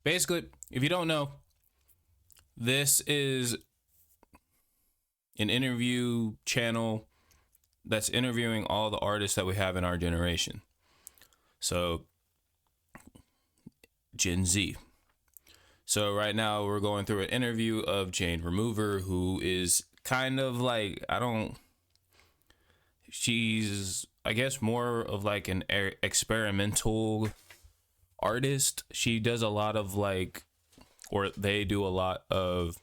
Basically, if you don't know, this is an interview channel that's interviewing all the artists that we have in our generation. So, Gen Z. So right now we're going through an interview of Jane Remover, who is kind of like, she's, I guess, more of like an experimental artist. She does a lot of or they do a lot of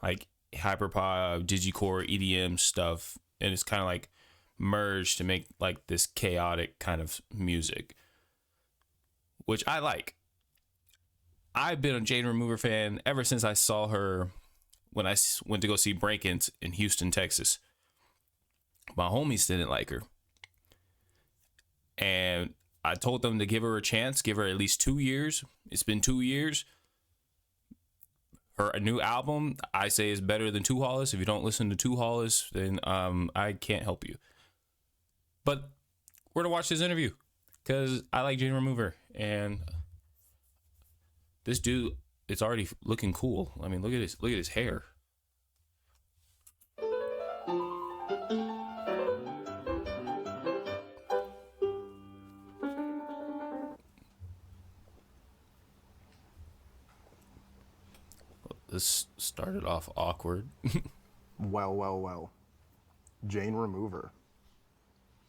like hyperpop, digicore, EDM stuff, and it's kind of like merged to make like this chaotic kind of music, which I like. I've been a Jane Remover fan ever since I saw her when I went to go see Break-Ins in Houston, Texas. My homies didn't like her, and I told them to give her a chance, give her at least 2 years. It's been 2 years. Her new album, I say, is better than Two Hollis. If you don't listen to Two Hollis, then I can't help you. But we're gonna watch this interview because I like Jane Remover, and this dude, it's already looking cool. I mean, look at his hair. This started off awkward. Well. Jane Remover.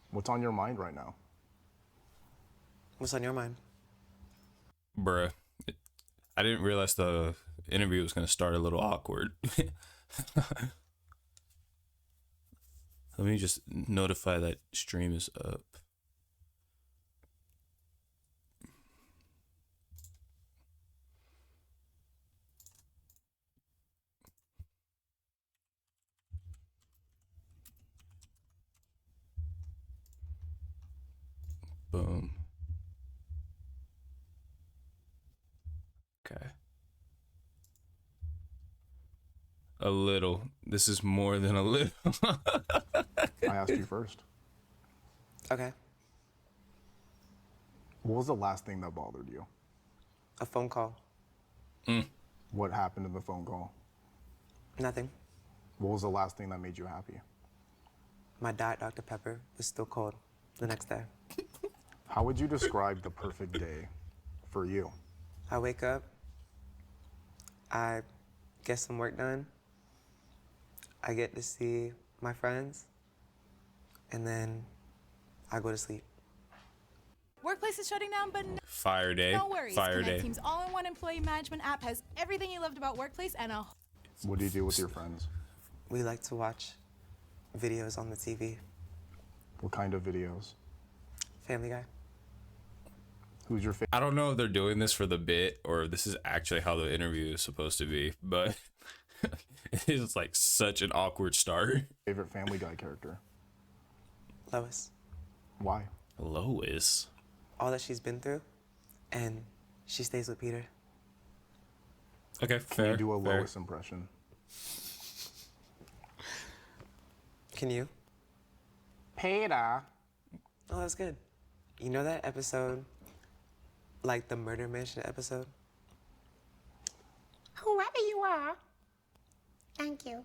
What's on your mind right now? What's on your mind? Bruh. I didn't realize the interview was going to start a little awkward. Let me just notify that stream is up. Boom. Okay. A little. This is more than a little. I asked you first. Okay. What was the last thing that bothered you? A phone call. What happened in the phone call? Nothing. What was the last thing that made you happy? My Diet Dr. Pepper is still cold the next day. How would you describe the perfect day for you? I wake up, I get some work done, I get to see my friends, and then I go to sleep. Workplace is shutting down, but Fire day. no worries. Fire Connect day. Team's all-in-one employee management app has everything you loved about Workplace and a What do you do with your friends? We like to watch videos on the TV. What kind of videos? Family Guy. Who's your I don't know if they're doing this for the bit or if this is actually how the interview is supposed to be, but it is like such an awkward start. favorite Family Guy character? Lois. Why? Lois. All that she's been through, and she stays with Peter. Okay, Can fair. you do a fair. Lois impression? Can you? Peter. Oh, that's good. You know that episode, like the Murder Mansion episode? Whoever you are, thank you.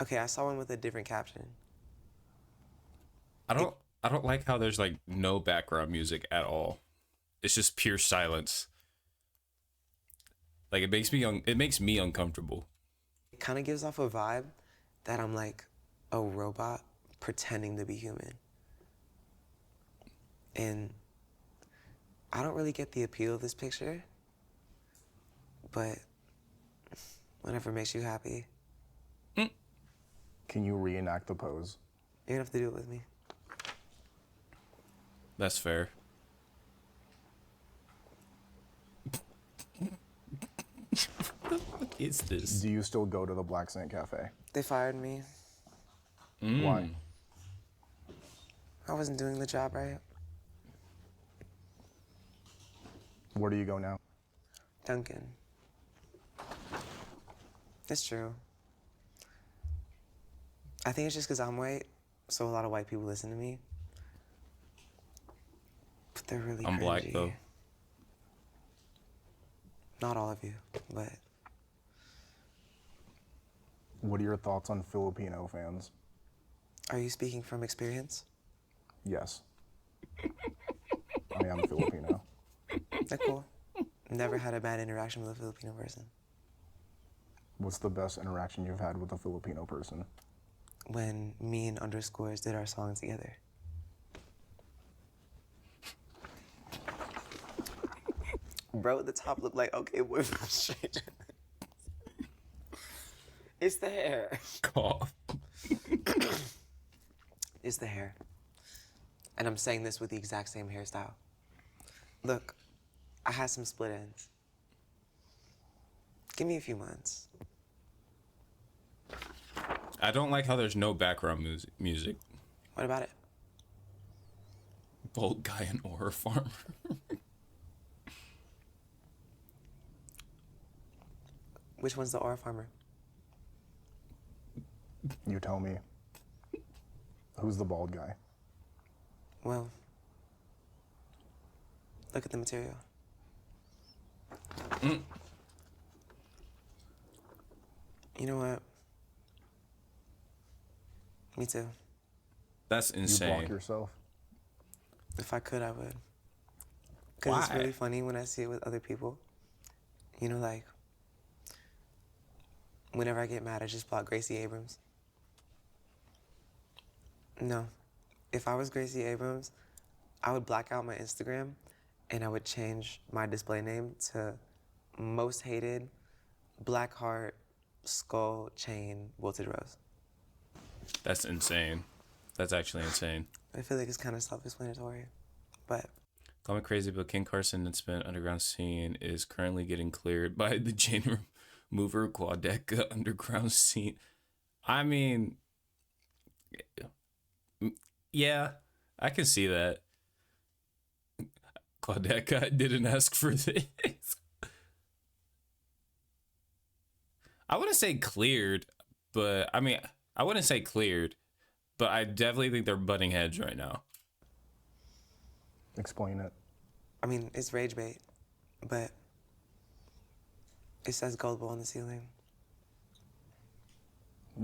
Okay, I saw one with a different caption. I don't like how there's like no background music at all. It's just pure silence. Like it makes me uncomfortable. It kind of gives off a vibe that I'm like a robot pretending to be human. And I don't really get the appeal of this picture, but whatever makes you happy. Can you reenact the pose? You're gonna have to do it with me. That's fair. What is this? Do you still go to the Black Sand Cafe? They fired me. Why? I wasn't doing the job right. Where do you go now? Duncan. It's true. I think it's just because I'm white, so a lot of white people listen to me. But they're really I'm cringy. black though. Not all of you, but What are your thoughts on Filipino fans? are you speaking from experience? Yes. I am Filipino. They're cool. Never had a bad interaction with a Filipino person. What's the best interaction you've had with a Filipino person? When me and Underscores did our song together. Bro, at the top looked like okay boy from Stranger Things. It's the hair. Cough. It's the hair. And I'm saying this with the exact same hairstyle. Look, I had some split ends. Give me a few months. I don't like how there's no background music. What about it? Bold guy and ore farmer. Which one's the aura farmer? You tell me. Who's the bald guy? Well, look at the material. You know what? Me too. That's You insane. block yourself? If I could, I would. Because it's Why? really funny when I see it with other people. You know, like, whenever I get mad, I just block Gracie Abrams. No. If I was Gracie Abrams, I would black out my Instagram and I would change my display name to most hated black heart skull chain wilted rose. That's insane. That's actually insane. I feel like it's kind of self-explanatory, but Call me crazy, but King Carson and Spin Underground Scene is currently getting cleared by the Jane Mover Quadeca Underground Scene. I mean, yeah, I can see that. Quadeca didn't ask for this. I wouldn't say cleared, but I mean, I wouldn't say cleared, but I definitely think they're butting heads right now. Explain it. I mean, it's rage bait, but it says gullible on the ceiling.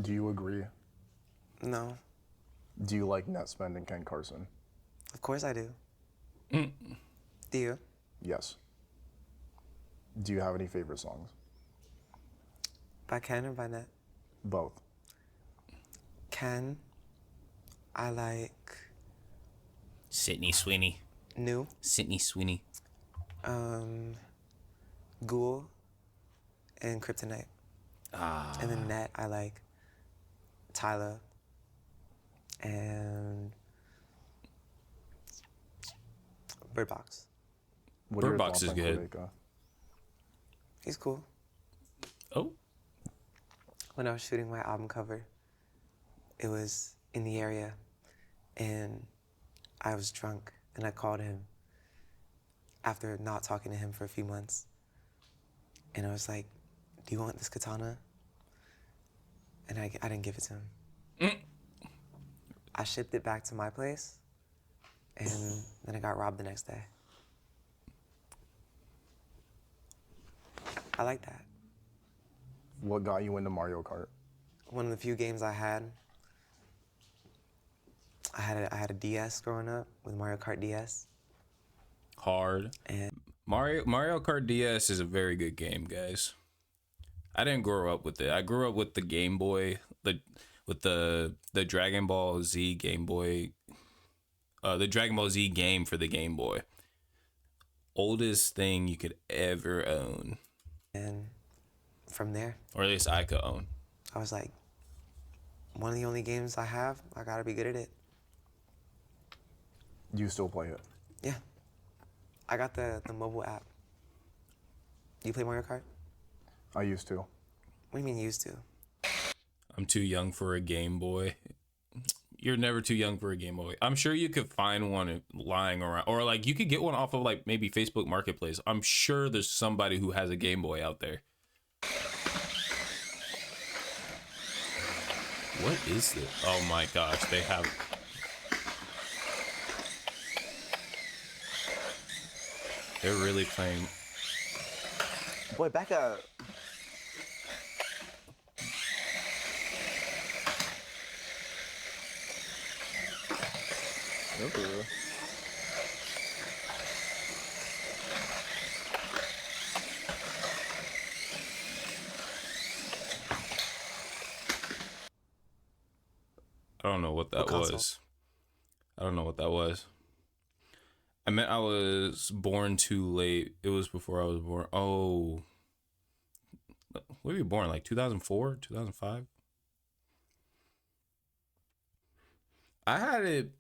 Do you agree? No, Do you like Netspend and Ken Carson? of course I do. Do you? Yes. Do you have any favorite songs? By Ken or by Net? Both. Ken, I like Sydney Sweeney. New, Sydney Sweeney. Ghoul, and Kryptonite. And then Net, I like Tyler and Bird Box. What are Bird your Box thoughts is on good. Quadeca? He's cool. Oh, When I was shooting my album cover, it was in the area, and I was drunk, and I called him after not talking to him for a few months. And I was like, do you want this katana? And I didn't give it to him. I shipped it back to my place, and then I got robbed the next day. I like that. What got you into Mario Kart? One of the few games I had. I had a DS growing up with Mario Kart DS, hard. and Mario Kart DS is a very good game, guys. I didn't grow up with it. I grew up with the Game Boy, with the Dragon Ball Z Game Boy, the Dragon Ball Z game for the Game Boy. Oldest thing you could ever own, and from there, or at least I could own. I was like, one of the only games I have, I gotta be good at it. Do you still play it? Yeah. I got the mobile app. Do you play Mario Kart? I used to. What do you mean used to? I'm too young for a Game Boy. You're never too young for a Game Boy. I'm sure you could find one lying around, or like you could get one off of like maybe Facebook Marketplace. I'm sure there's somebody who has a Game Boy out there. What is this? Oh my gosh, they have. They're really playing. Boy, back up. Okay. I don't know what that console? was. I don't know what that was. I meant I was born too late. It was before I was born. Oh. When were you born? Like 2004, 2005? I had it.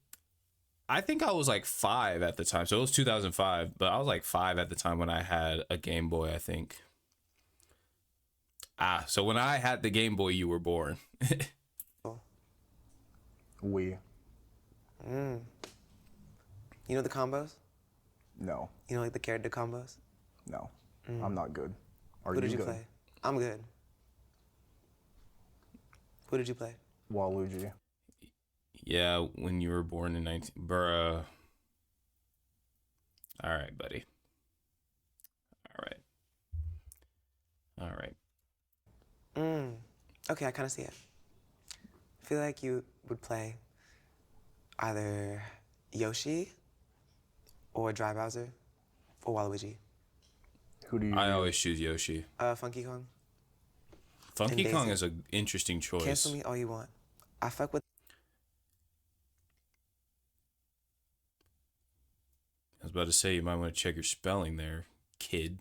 I think I was like 5 at the time. So it was 2005, but I was like 5 at the time when I had a Game Boy, I think. So when I had the Game Boy, you were born. We. You know the combos? No. You know, like the character combos? No. I'm not good. Are Who did you good? play? I'm good. Who did you play? Waluigi. Yeah, when you were born in 19... Bruh. All right, buddy. All right. All right. Okay, I kind of see it. I feel like you would play either Yoshi or Dry Bowser or Waluigi. Who do you I always choose Yoshi. Funky Kong. Funky And Kong Daisy. is an interesting choice. Cancel me all you want. I fuck with. I was about to say, you might want to check your spelling there, kid.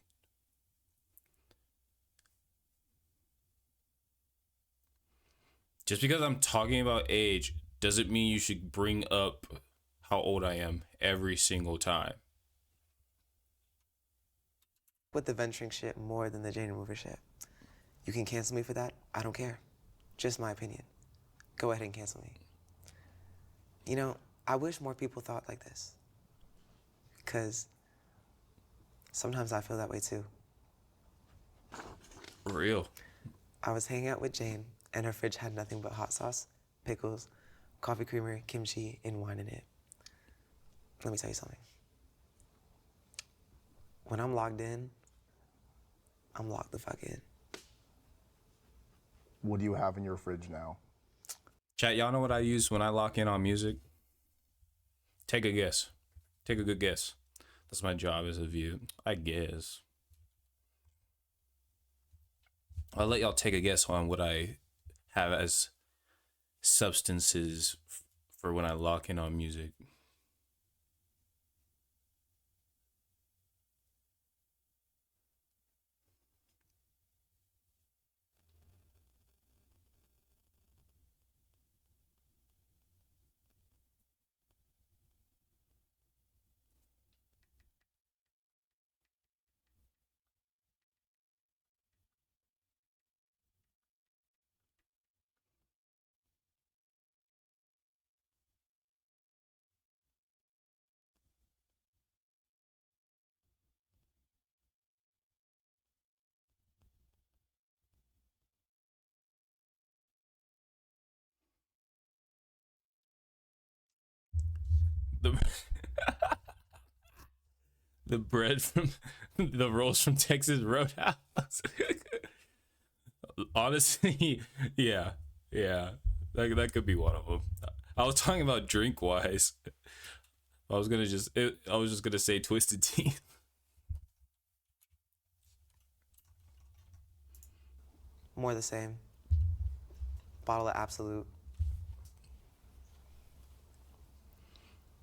Just because I'm talking about age doesn't mean you should bring up how old I am every single time. With the venturing shit more than the Jane remover shit. You can cancel me for that. I don't care. Just my opinion. Go ahead and cancel me. You know, I wish more people thought like this. Because sometimes I feel that way too. Real. I was hanging out with Jane, and her fridge had nothing but hot sauce, pickles, coffee creamer, kimchi, and wine in it. Let me tell you something. When I'm logged in, I'm locked the fuck in. What do you have in your fridge now? Chat, y'all know what I use when I lock in on music? Take a guess. Take a good guess. That's my job as a view. I guess. I'll let y'all take a guess on what I have as substances for when I lock in on music. The the bread from the rolls from Texas Roadhouse. Honestly, yeah. That could be one of them. I was talking about drink wise. I was just gonna say Twisted Tea. More the same. Bottle of Absolute.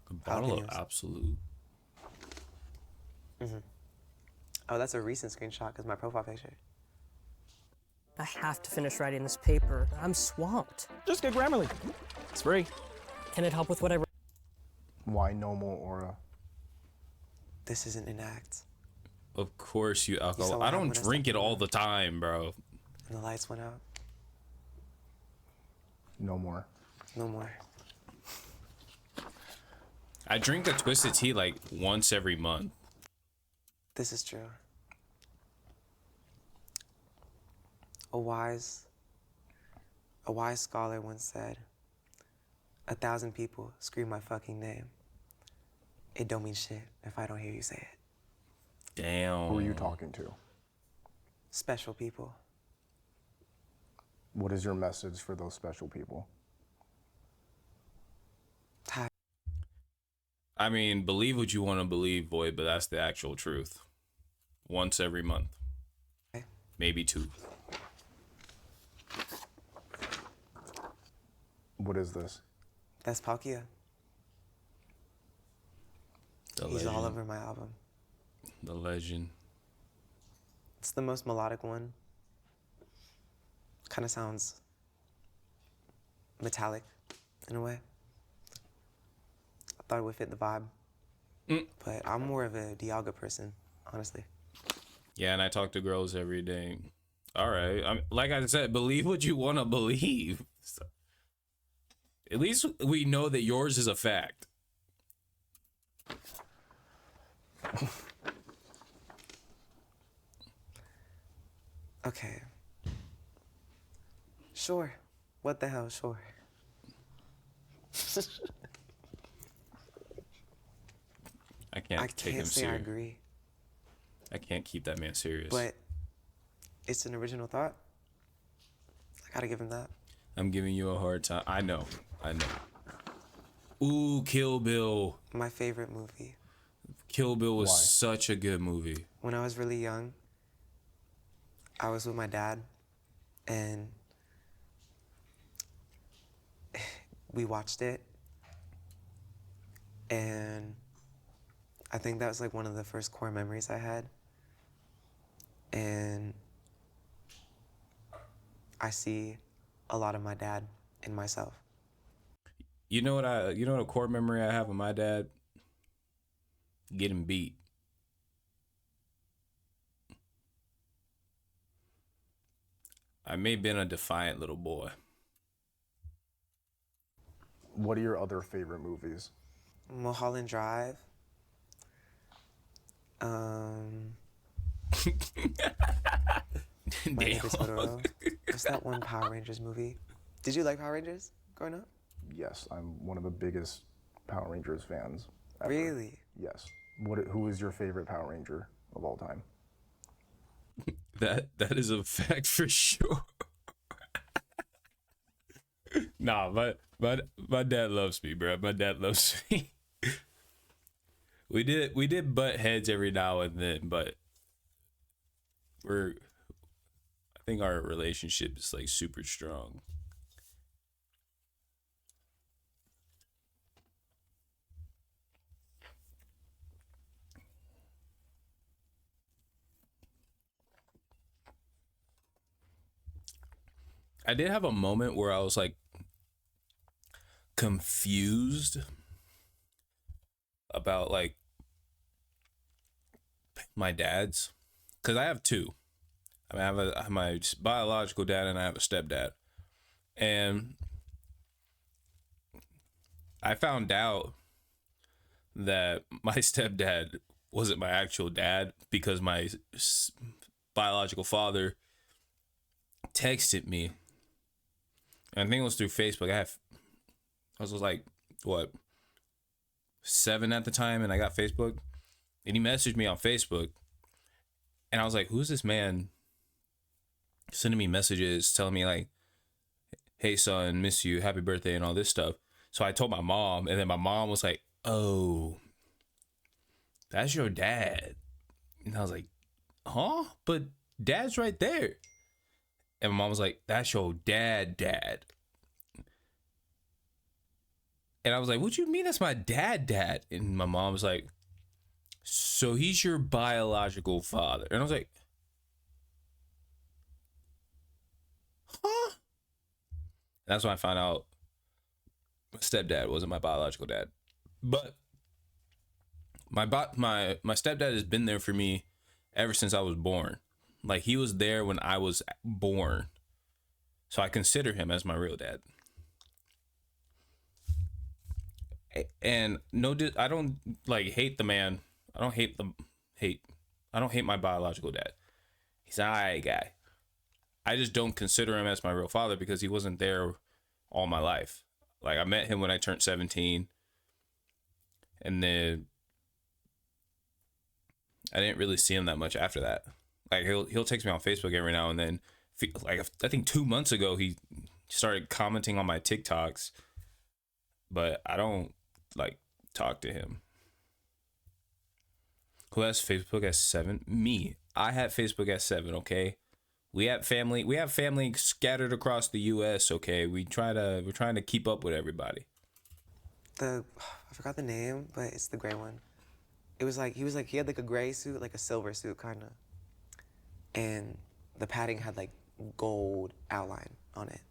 A bottle of Jalapenos. Absolute. Oh, that's a recent screenshot because my profile picture. I have to finish writing this paper. I'm swamped. Just get Grammarly. It's free. Can it help with what I wrote? Why no more aura? This isn't an act. Of course, you saw alcohol. what I don't happened when I drink it stepped all in. the time, bro. And the lights went out. No more. No more. I drink a Twisted Tea like once every month. This is true. A wise A wise scholar once said, 1,000 people scream my fucking name. It don't mean shit if I don't hear you say it. Damn. Who are you talking to? Special people. What is your message for those special people? I mean, believe what you want to believe, boy, but that's the actual truth. Once every month. Maybe 2. What is this? That's Palkia. The He's legend. all over my album. The legend. It's the most melodic one. Kind of sounds metallic in a way. I thought it would fit the vibe. But I'm more of a Dialga person, honestly. Yeah, and I talk to girls every day. All right. Like I said, believe what you want to believe. So, at least we know that yours is a fact. Okay. Sure. What the hell, sure. I can't I take him can't say I serious. agree, I can't keep that man serious. but it's an original thought. I gotta give him that. I'm giving you a hard time. I know. Ooh, Kill Bill. My favorite movie. Kill Bill was Why? such a good movie. When I was really young, I was with my dad, and we watched it, and I think that was like one of the first core memories I had. And I see a lot of my dad in myself. You know what a core memory I have of my dad? Getting beat. I may have been a defiant little boy. What are your other favorite movies? Mulholland Drive. My Neighbor Totoro. What's that one Power Rangers movie? Did you like Power Rangers growing up? Yes, I'm one of the biggest Power Rangers fans ever. Really? Yes. Who is your favorite Power Ranger of all time? That is a fact for sure. Nah, my dad loves me, bro. My dad loves me. We did butt heads every now and then, but I think our relationship is like super strong. I did have a moment where I was like confused about like my dad's, because I have 2. I mean, I have my biological dad and I have a stepdad, and I found out that my stepdad wasn't my actual dad because my biological father texted me. And I think it was through Facebook. I was like, what, 7 at the time, and I got Facebook. And he messaged me on Facebook. And I was like, who's this man sending me messages telling me like, hey son, miss you, happy birthday, and all this stuff. So I told my mom, and then my mom was like, oh, that's your dad. And I was like, huh? But dad's right there. And my mom was like, that's your dad. And I was like, what you mean that's my dad? And my mom was like, so he's your biological father. And I was like, huh? That's when I found out my stepdad wasn't my biological dad. But my stepdad has been there for me ever since I was born. Like, he was there when I was born. So I consider him as my real dad. And I don't like hate the man. I don't hate my biological dad. He's an alright guy. I just don't consider him as my real father because he wasn't there all my life. Like, I met him when I turned 17, and then I didn't really see him that much after that. Like, he'll text me on Facebook every now and then. Like, I think 2 months ago he started commenting on my TikToks, but I don't like talk to him. Who has Facebook at 7? Me. I had Facebook at 7. Okay, we have family. We have family scattered across the U.S. Okay, we're trying to keep up with everybody. I forgot the name, but it's the gray one. He had like a gray suit, like a silver suit kind of, and the padding had like gold outline on it.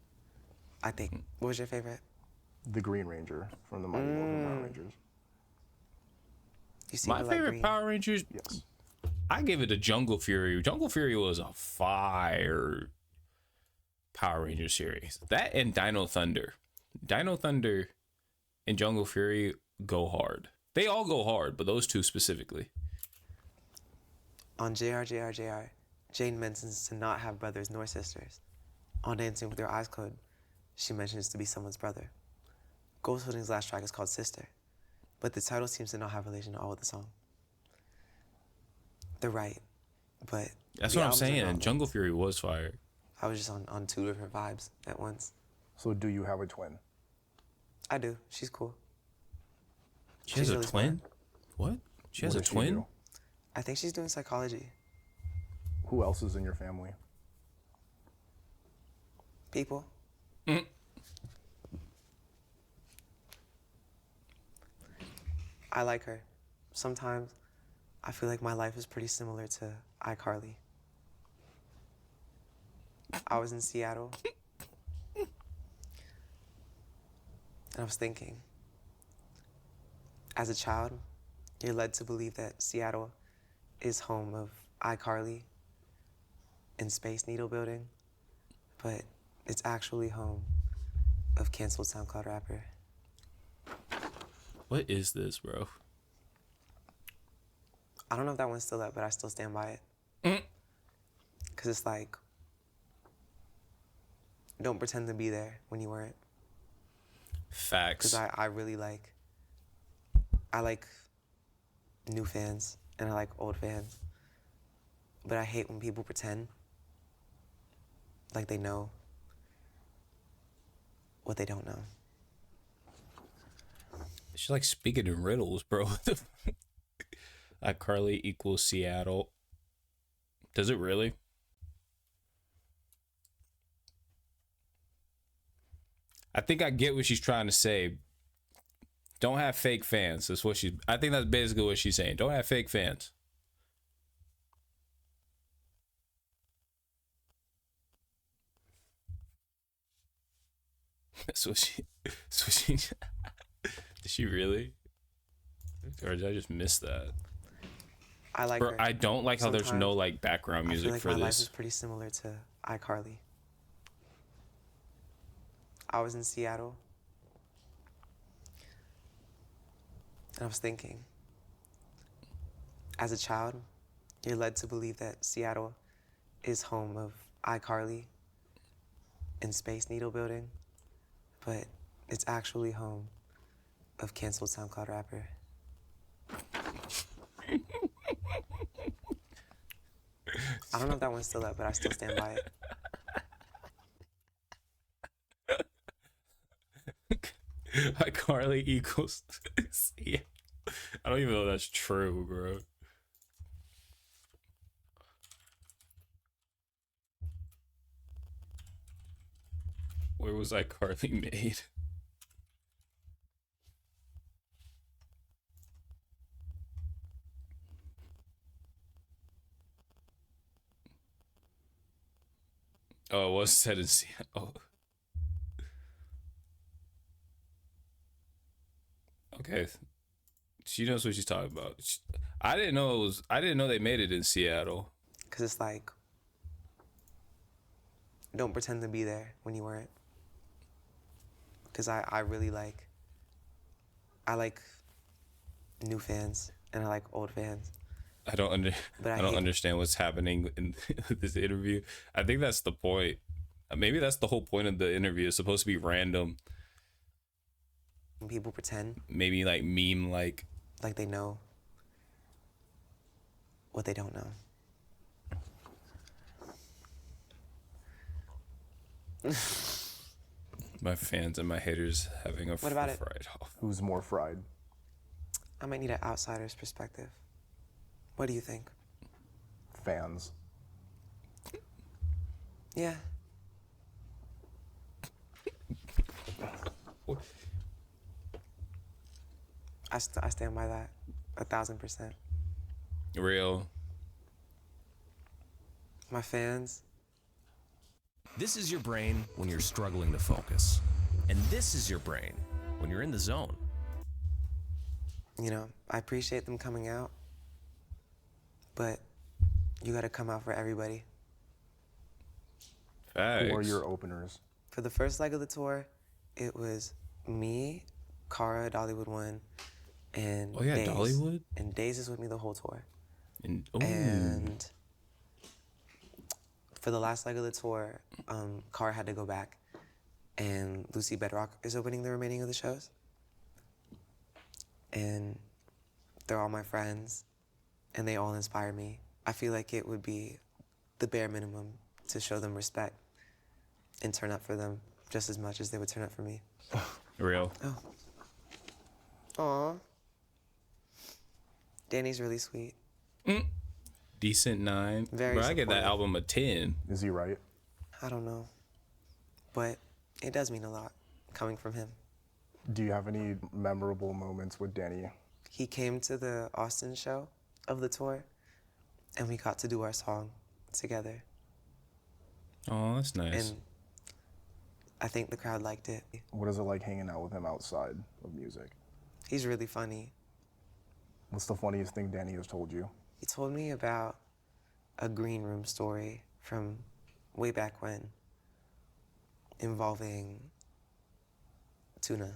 I think. What was your favorite? The Green Ranger from the Mighty Morphin Power Rangers. You see My favorite green. Power Rangers. Yes. I gave it to Jungle Fury. Jungle Fury was a fire Power Ranger series. That and Dino Thunder. Dino Thunder and Jungle Fury go hard. They all go hard, but those two specifically. On JR, Jane mentions to not have brothers nor sisters. On Dancing with Your Eyes Closed, she mentions to be someone's brother. Ghost Holding's last track is called Sister, but the title seems to not have relation at all with the song. They're right, but That's the what I'm albums are saying. not Jungle linked. Fury was fire. I was just on two different vibes at once. So do you have a twin? I do. She's cool. She has She's a really twin? What? She has What a does she twin? do? I think she's doing psychology. Who else is in your family? People. I like her. Sometimes I feel like my life is pretty similar to iCarly. I was in Seattle and I was thinking, as a child, you're led to believe that Seattle is home of iCarly and Space Needle Building, but it's actually home of canceled SoundCloud rapper. What is this, bro? I don't know if that one's still up, but I still stand by it. Because it's like, don't pretend to be there when you weren't. Facts. Because I really like new fans and I like old fans. But I hate when people pretend like they know what they don't know. She's like speaking in riddles, bro. iCarly equals Seattle. Does it really? I think I get what she's trying to say. Don't have fake fans. That's what I think that's basically what she's saying. Don't have fake fans. That's what she did she really? Or did I just miss that? I like Bro, her. I don't like how there's no Sometimes like background I music feel like for my life this. is pretty similar to iCarly. I was in Seattle and I was thinking, as a child, you're led to believe that Seattle is home of iCarly and Space Needle Building, but it's actually home of canceled SoundCloud rapper. I don't know if that one's still up, but I still stand by it. iCarly equals yeah. I don't even know if that's true, bro. Where was iCarly made? Oh, it was set in Seattle. Okay. She knows what she's talking about. I didn't know they made it in Seattle. Because it's like, don't pretend to be there when you weren't. Because I really like new fans and I like old fans. I don't But I I don't hate it. understand what's happening in this interview. I think that's the point. Maybe that's the whole point of the interview. It's supposed to be random, when people pretend maybe like meme like. like they know what they don't know. My fans and my haters having a What about it? fried off. Who's more fried? I might need an outsider's perspective. What do you think? Fans. Yeah. I stand by that 1,000%. Real. My fans, This is your brain when you're struggling to focus. And this is your brain when you're in the zone. you know, I appreciate them coming out, but you gotta come out for everybody. Facts. Who are your openers? For the first leg of the tour, it was me, Cara, Dollywood One, and Oh, yeah, Daze. Dollywood? And Daze is with me the whole tour. And, ooh. And for the last leg of the tour, Cara had to go back, and Lucy Bedrock is opening the remaining of the shows. And they're all my friends, and they all inspire me. I feel like it would be the bare minimum to show them respect and turn up for them just as much as they would turn up for me. Real. Aw. Danny's really sweet. Decent 9. Very Bro, I give that supportive. album a 10. Is he right? I don't know, but it does mean a lot coming from him. Do you have any memorable moments with Danny? He came to the Austin show of the tour, and we got to do our song together. Oh, that's nice. And I think the crowd liked it. What is it like hanging out with him outside of music? He's really funny. What's the funniest thing Danny has told you? He told me about a green room story from way back when involving tuna,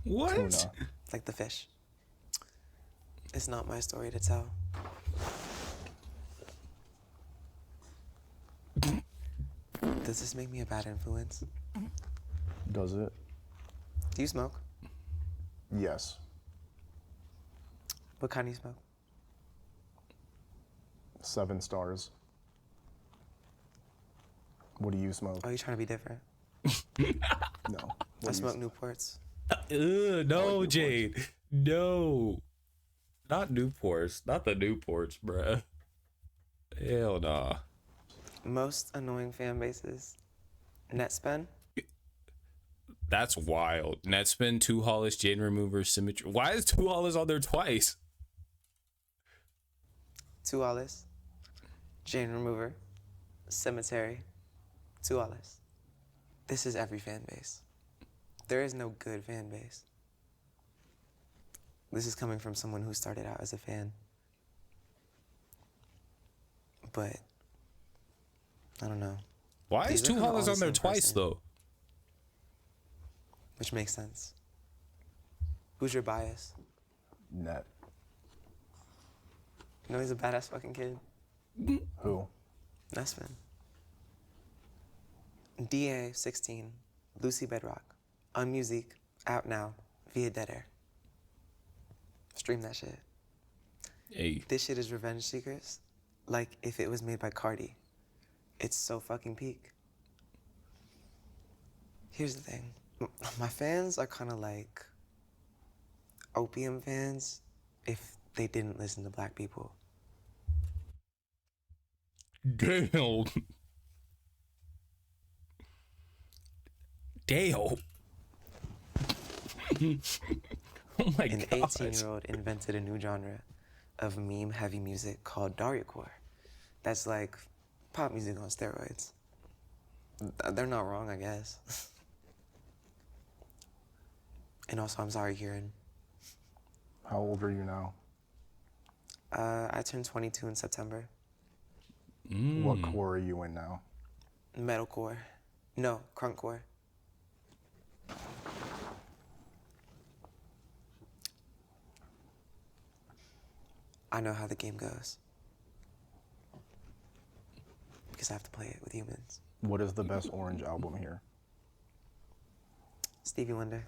What? Tuna. like the fish. It's not my story to tell. Does this make me a bad influence? Does it? Do you smoke? Yes. What kind do you smoke? 7 stars. What do you smoke? Oh, you trying to be different? No. I What do you smoke Newports. No, Jade. No. Not Newports. Not the Newports, bruh. Hell nah. Most annoying fan bases. Netspend. That's wild. Netspin, Two Hollis, Jane Remover, Symmetry. Why is Two Hollis on there twice? Two Alice. Jane Remover. Cemetery. Two Alice. This is every fan base. There is no good fan base. This is coming from someone who started out as a fan. But I don't know. Why is These are Two kinda Hollis all on the there same twice, person. though? Which makes sense. Who's your bias? Net. You know he's a badass fucking kid. Who? Nesman. DA 16. Lucy Bedrock. On music. Out now. Via Dead Air. Stream that shit. Hey. This shit is Revenge Seekers. Like if it was made by Cardi. It's so fucking peak. Here's the thing. My fans are kind of like opium fans if they didn't listen to black people. Damn. Damn. Oh my An god. 18-year-old invented a new genre of meme-heavy music called Daryacore. That's like pop music on steroids. They're not wrong, I guess. And also, I'm sorry, Kieran. How old are you now? I turned 22 in September. What core are you in now? Metalcore. No, crunkcore. I know how the game goes. Because I have to play it with humans. What is the best Orange album here? Stevie Wonder.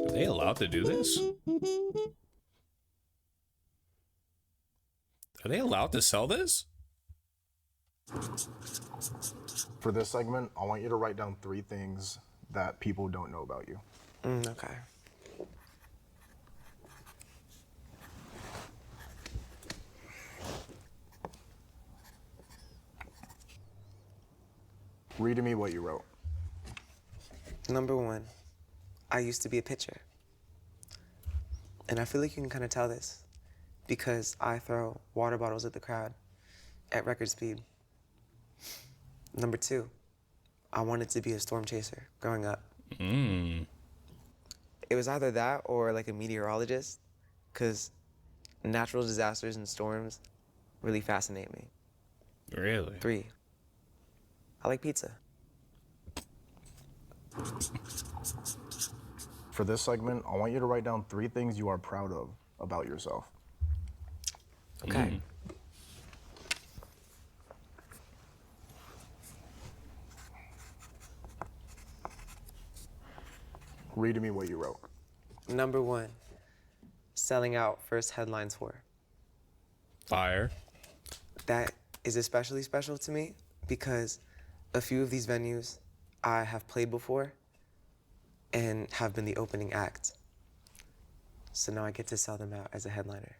Are they allowed to do this? Are they allowed to sell this? For this segment, I want you to write down 3 things that people don't know about you. Okay. Read to me what you wrote. Number 1, I used to be a pitcher. And I feel like you can kind of tell this because I throw water bottles at the crowd at record speed. Number 2, I wanted to be a storm chaser growing up. It was either that or like a meteorologist, because natural disasters and storms really fascinate me. Really? 3, I like pizza. For this segment, I want you to write down 3 things you are proud of about yourself. Okay. Read to me what you wrote. Number 1, selling out first headlines tour. Fire. That is especially special to me because a few of these venues I have played before and have been the opening act. So now I get to sell them out as a headliner.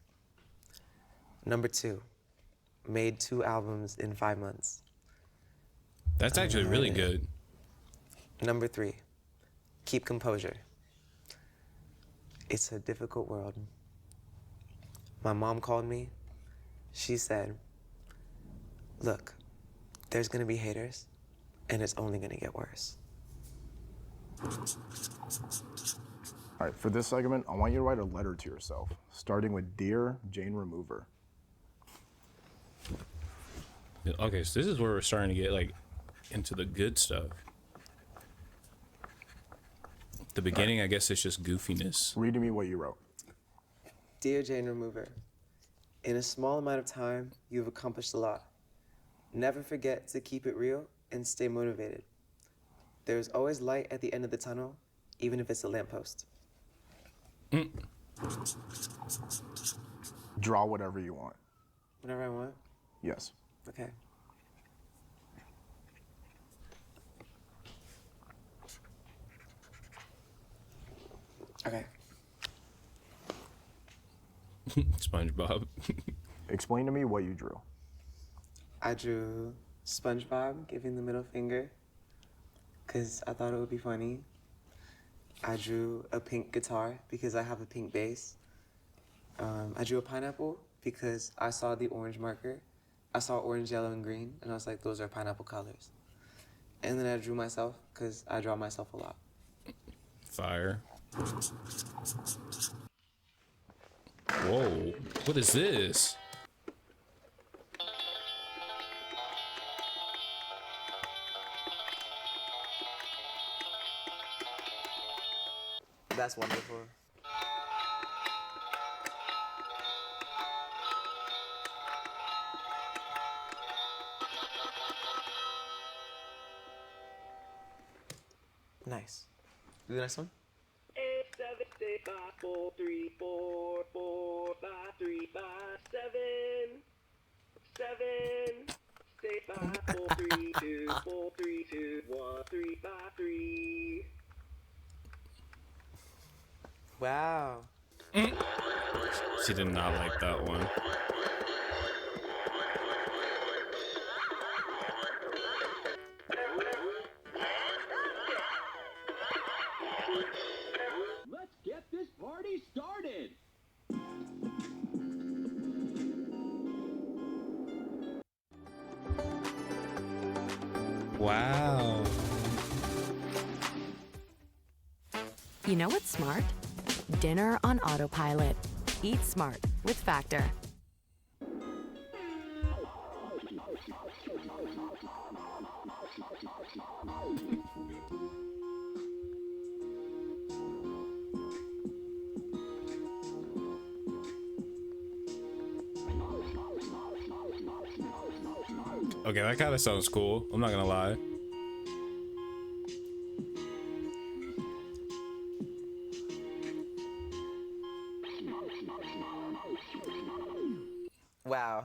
Number 2, made 2 albums in 5 months. That's actually really good. Number 3, keep composure. It's a difficult world. My mom called me. She said, look, there's gonna be haters, and it's only gonna get worse. All right, for this segment, I want you to write a letter to yourself, starting with Dear Jane Remover. Okay, so this is where we're starting to get like into the good stuff. The beginning, I guess, it's just goofiness. Read to me what you wrote. Dear Jane Remover, in a small amount of time, you've accomplished a lot. Never forget to keep it real and stay motivated. There's always light at the end of the tunnel, even if it's a lamppost. Draw whatever you want. Whatever I want? Yes. Okay. Okay. SpongeBob. Explain to me what you drew. I drew SpongeBob giving the middle finger because I thought it would be funny. I drew a pink guitar because I have a pink bass. I drew a pineapple because I saw the orange marker. I saw orange, yellow, and green, and I was like, those are pineapple colors. And then I drew myself because I draw myself a lot. Fire. Whoa, what is this? That's wonderful. Nice. Do the next one? 8, 7, 6, 5, 4, 3, 4, 4, 5, 3, 5, 7, 6, 5, 4, 3, 2, 4, 3, 2, 1, 3, 5, 3. Wow. She did not like that one. Let's get this party Wow. You know what's smart? Dinner on autopilot. Eat smart with Factor. Okay, that kind of sounds cool. I'm not gonna lie. Wow.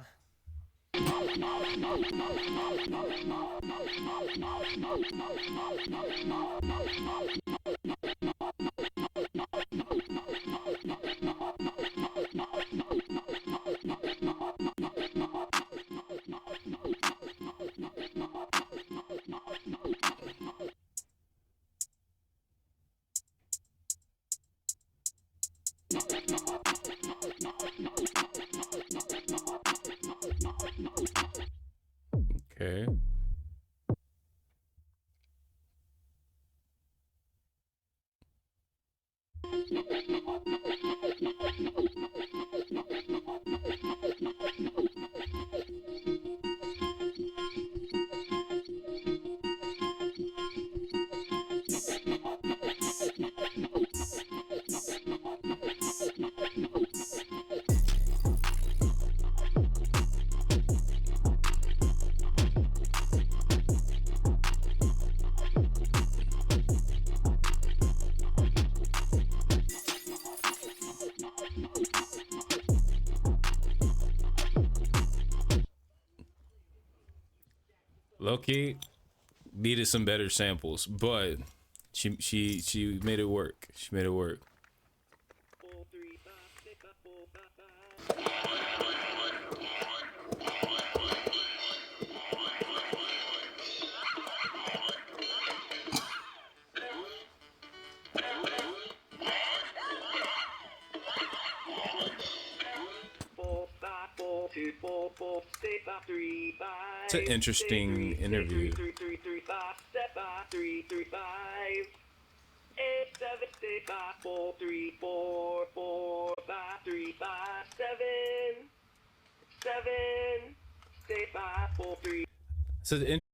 Okay. Loki needed some better samples, but she made it work. She made it work. It's an interesting interview. 8, 7, 6, 5, 4, 3, 4, 4, 5, 3, 5, 7, 7, 6, 5, 4, 3. So the